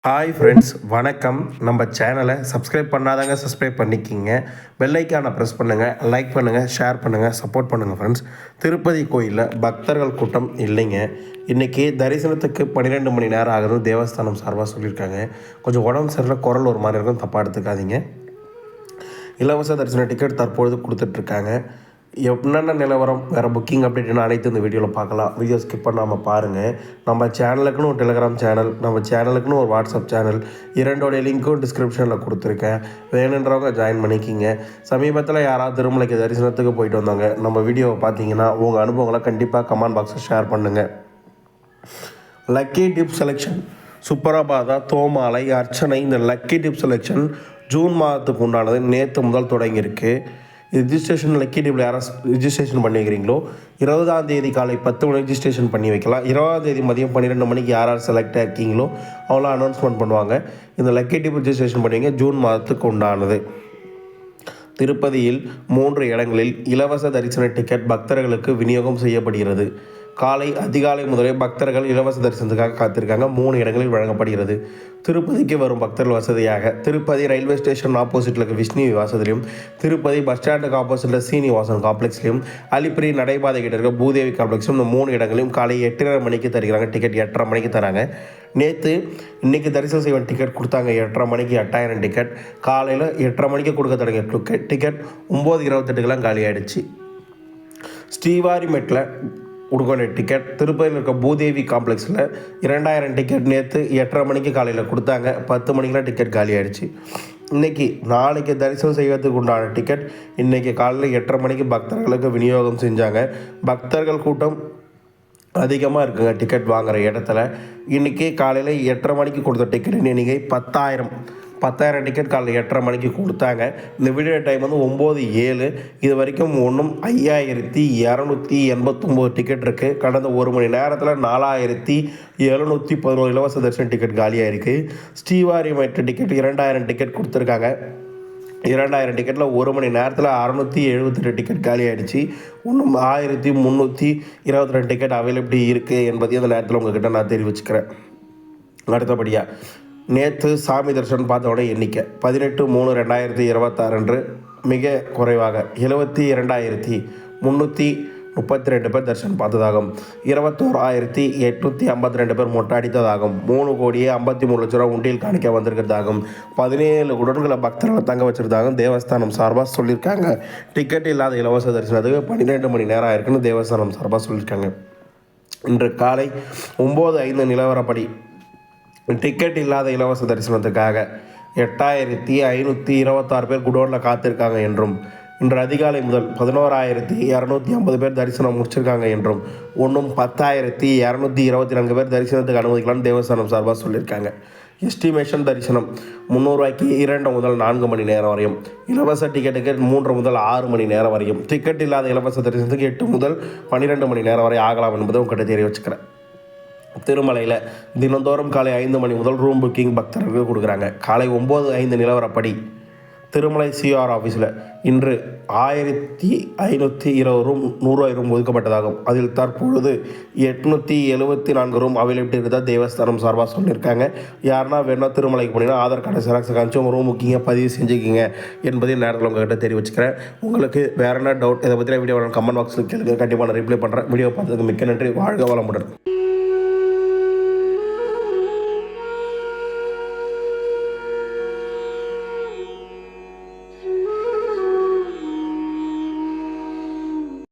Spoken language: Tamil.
ஹாய் ஃப்ரெண்ட்ஸ், வணக்கம். நம்ம சேனலை சப்ஸ்கிரைப் பண்ணாதாங்க சப்ஸ்கிரைப் பண்ணிக்கிங்க. பெல் ஐக்கானை ப்ரெஸ் பண்ணுங்கள், லைக் பண்ணுங்கள், ஷேர் பண்ணுங்கள், சப்போர்ட் பண்ணுங்கள் ஃப்ரெண்ட்ஸ். திருப்பதி கோயிலில் பக்தர்கள் கூட்டம் இல்லைங்க. இன்றைக்கி தரிசனத்துக்கு 12 மணி நேரம் ஆகுதுன்னு தேவஸ்தானம் சார்பாக சொல்லியிருக்காங்க. கொஞ்சம் உடம்பு சரியில்லை, குரல் ஒரு மாதிரி இருக்கும், தப்பாக எடுத்துக்காதீங்க. இலவச தரிசன டிக்கெட் தற்பொழுது கொடுத்துட்ருக்காங்க. என்னென்ன நிலவரம், வேறு புக்கிங் அப்டேட்னு அனைத்து இந்த வீடியோவில் பார்க்கலாம். வீடியோ ஸ்கிப் பண்ணாமல் பாருங்கள். நம்ம சேனலுக்குன்னு ஒரு டெலிகிராம் சேனல், நம்ம சேனலுக்குன்னு ஒரு வாட்ஸ்அப் சேனல், இரண்டோடைய லிங்க்கும் டிஸ்கிரிப்ஷனில் கொடுத்துருக்கேன். வேணுன்றவங்க ஜாயின் பண்ணிக்கிங்க. சமீபத்தில் யாராவது திருமலைக்கு தரிசனத்துக்கு போயிட்டு வந்தாங்க, நம்ம வீடியோவை பார்த்தீங்கன்னா உங்கள் அனுபவங்களை கண்டிப்பாக கமெண்ட் பாக்ஸில் ஷேர் பண்ணுங்கள். லக்கி டிப் செலெக்ஷன் சுப்பரபாதா, தோமாலை, அர்ச்சனை. இந்த லக்கி டிப் செலெக்ஷன் ஜூன் மாதத்துக்கு உண்டானது. நேற்று முதல் தொடங்கியிருக்கு. ரிஜிஸ்ட்ரேஷன் லக்கி டிப்பில் யாராவது ரிஜிஸ்ட்ரேஷன் பண்ணி வைக்கிறீங்களோ 20ஆம் தேதி காலை 10 மணி ரிஜிஸ்ட்ரேஷன் பண்ணி வைக்கலாம். 20ஆம் தேதி மதியம் 12 மணிக்கு யாராவது செலக்ட் ஆகிருக்கீங்களோ அவங்களாம் அனௌன்ஸ்மெண்ட் பண்ணுவாங்க. இந்த லக்கி டிப் ரிஜிஸ்ட்ரேஷன் பண்ணிங்க. ஜூன் மாதத்துக்கு உண்டானது. திருப்பதியில் 3 இடங்களில் இலவச தரிசன டிக்கெட் பக்தர்களுக்கு விநியோகம் செய்யப்படுகிறது. அதிகாலை முதலே பக்தர்கள் இலவச தரிசனத்துக்காக காத்திருக்காங்க. 3 இடங்களில் வழங்கப்படுகிறது. திருப்பதிக்கு வரும் பக்தர்கள் வசதியாக திருப்பதி ரயில்வே ஸ்டேஷன் ஆப்போசிட்டில் இருக்க விஷ்ணு விவாசத்துலையும், திருப்பதி பஸ் ஸ்டாண்டுக்கு ஆப்போசிட்டில் சீனிவாசன் காம்ப்ளெக்ஸ்லையும், அலிப்பிரி நடைபாதை கிட்ட இருக்க பூதேவி காம்ப்ளெக்ஸும் இந்த 3 இடங்களையும் காலை 8:30 மணிக்கு தருகிறாங்க. டிக்கெட் 8:30 மணிக்கு தராங்க. இன்றைக்கி தரிசனம் செய்வன் டிக்கெட் கொடுத்தாங்க. 8:30 மணிக்கு 8000 டிக்கெட். காலையில் 8:30 மணிக்கு கொடுக்க தொடங்கிய டிக்கெட் 9:28 காலி ஆகிடுச்சு. ஸ்ரீவாரிமெட்டில் கொடுக்க டிக்கெட் திருப்பதியில் இருக்க பூதேவி காம்ப்ளெக்ஸில் 2000 டிக்கெட் நேற்று 8:30 மணிக்கு காலையில் கொடுத்தாங்க. 10 மணிக்கெலாம் டிக்கெட் காலி ஆகிடுச்சு. நாளைக்கு தரிசனம் செய்வதற்கு உண்டான டிக்கெட் இன்றைக்கி காலையில் 8:30 மணிக்கு பக்தர்களுக்கு விநியோகம் செஞ்சாங்க. பக்தர்கள் கூட்டம் அதிகமாக இருக்குங்க டிக்கெட் வாங்குகிற இடத்துல. இன்றைக்கி காலையில் 8:30 மணிக்கு கொடுத்த டிக்கெட் எண்ணிக்கை 10,000 டிக்கெட் காலையில் 8:30 மணிக்கு கொடுத்தாங்க. இந்த வீடியோ டைம் 9:07. இது வரைக்கும் 5289 டிக்கெட் இருக்குது. கடந்த 1 மணி நேரத்தில் 4711 இலவச தரிசன டிக்கெட் காலியாக இருக்குது. ஸ்ரீவாரிமேட்டு டிக்கெட் 2000 டிக்கெட் கொடுத்துருக்காங்க. 2000 டிக்கெட்டில் 1 மணி நேரத்தில் 678 டிக்கெட் காலி ஆகிடுச்சு. இன்னும் 1322 டிக்கெட் அவைலபிலிட்டி இருக்குது என்பதையும் அந்த நேரத்தில் உங்கள்கிட்ட நான் தெரிவிச்சுக்கிறேன். அடுத்தபடியாக நேற்று சாமி தரிசனம் பார்த்தோட எண்ணிக்கை 18/3/2026 அன்று மிக குறைவாக 72,332 பேர் தரிசனம் பார்த்ததாகும். 21,852 பேர் மொட்டை அடித்ததாகும். 3,53,00,000 ரூபா உண்டியில் காணிக்க வந்திருக்கிறதாகும். 17 உடன்களை பக்தர்களை தங்க வச்சிருந்தாங்க தேவஸ்தானம் சார்பாக சொல்லியிருக்காங்க. டிக்கெட் இல்லாத இலவச தரிசனத்துக்கு 12 மணி நேரம் ஆயிருக்குன்னு தேவஸ்தானம் சார்பாக சொல்லியிருக்காங்க. இன்று காலை 9:05 நிலவரப்படி டிக்கெட் இல்லாத இலவச தரிசனத்துக்காக 8,526 பேர் குடோனில் காத்திருக்காங்க என்றும், இன்று அதிகாலை முதல் 11,250 பேர் தரிசனம் முடிச்சிருக்காங்க என்றும், இன்னும் 10,224 பேர் தரிசனத்துக்கு அனுமதிக்கலாம்னு தேவஸ்தானம் சார்பாக சொல்லியிருக்காங்க. எஸ்டிமேஷன் தரிசனம் 300 ரூபாய்க்கு 2 முதல் 4 மணி நேரம் வரையும், இலவச டிக்கெட்டுக்கு 3 முதல் 6 மணி நேரம் வரையும், டிக்கெட் இல்லாத இலவச தரிசனத்துக்கு 8 முதல் 12 மணி நேரம் வரை ஆகலாம் என்பதை உங்கள்கிட்ட தெரிய வச்சுக்கிறேன். திருமலையில் தினந்தோறும் காலை 5 மணி முதல் ரூம் புக்கிங் பக்தர்களுக்கு கொடுக்குறாங்க. காலை 9:05 நிலவரப்படி திருமலை சிஆர் ஆஃபீஸில் இன்று 1,520 ரூம் 100 ரூம் ஒதுக்கப்பட்டதாகும். அதில் தற்பொழுது 874 ரூம் அவைலபிலிட்டி இருந்தால் தேவஸ்தானம் சார்பாக சொல்லியிருக்காங்க. யாருன்னா வேணால் திருமலைக்கு போனீங்கன்னா ஆதார் கார்டு ஜெராக்ஸ் காமிச்சு உங்கள் ரூம் புக்கிங்கை பதிவு செஞ்சுக்கிங்க என்பதையும் நேரத்தில் உங்கள்கிட்ட தெரிவிச்சுக்கிறேன். உங்களுக்கு வேறு என்ன டவுட் இதை பற்றின வீடியோ கமெண்ட் பாக்ஸில் கேளுங்க. கண்டிப்பாக நான் ரிப்ளை பண்ணுறேன். வீடியோ பார்த்ததுக்கு மிக்க நன்றி. வாழ்க வளமுடன்.